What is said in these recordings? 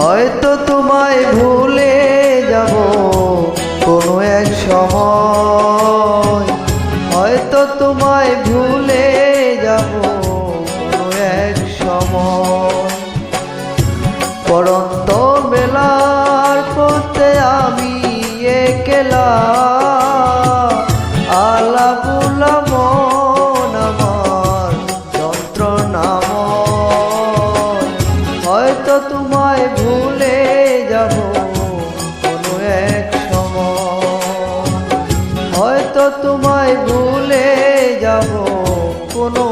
হয়তো তোমায় ভুলে যাব কোনো এক সময়, হয়তো তোমায় ভুলে যাব কোনো এক সময়। পড়ন্ত বেলার পথে আমি একলা, আলাপুলা মন আমার যন্ত্রণাময়। হয়তো তোমায় ভুলে যাব কোনো এক সময়, হয়তো তোমায় ভুলে যাব কোনো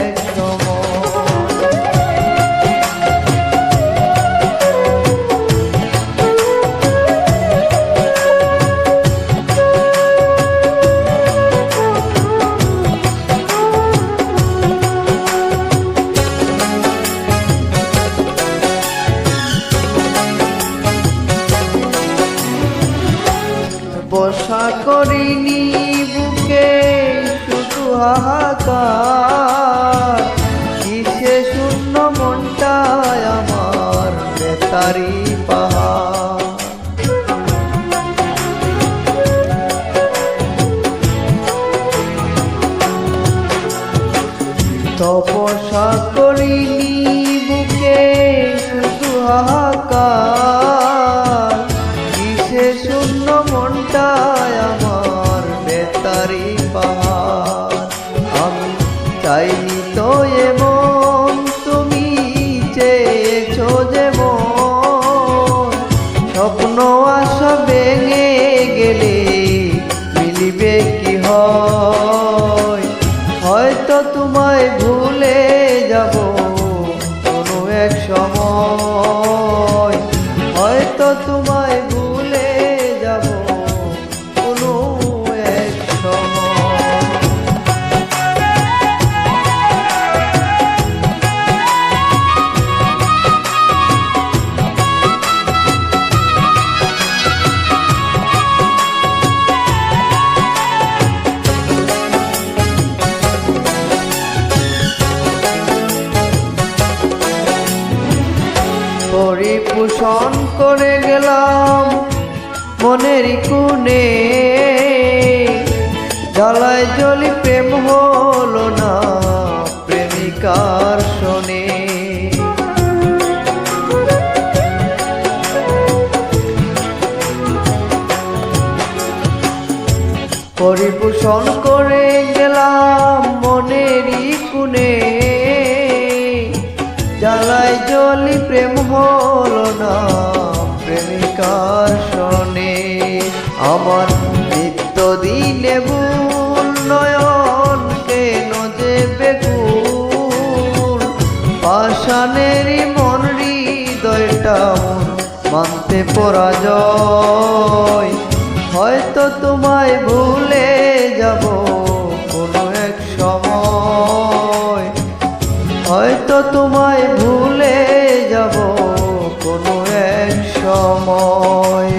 এক সময়। বসা করিনি বুকে শুধু হাহাকার, কিসে শূন্য মনটায় আমার বেতারি পাহাড়। তপস্যা করিনি বুকে শুধু হাহাকার, কিসে শূন্য মনটায় আমার বেতারি পাহাড়। আমি চাইনি তো এমন, তুমি চেয়েছো যেমন। স্বপ্ন আশা ভেঙে গেলে মিলিবে কি হয়? হয়তো তোমায় ভুলে যাব কোনো এক সময়, হয়তো তোমায় ভুলে যাব কোনো এক সময়। পরিপোষণ করে গেলাম মনের কোণে, জ্বালায় জ্বলি প্রেম হলো না প্রেমিকার শোনে। পরিপোষণ করে গেলাম মনেরই কোণে, জ্বালায় জ্বলি প্রেম হলো না প্রেমিকার শোনে। আমার নিত্যদিনে ভুল নয়ন কেন যে বেকুল, পাষাণেরই মন হৃদয়টা মানতে পরাজয়। হয়তো তোমায় ভুলে যাব কোনো এক সময়, হয়তো তোমায় ভুলে যাব কোনো এক সময়।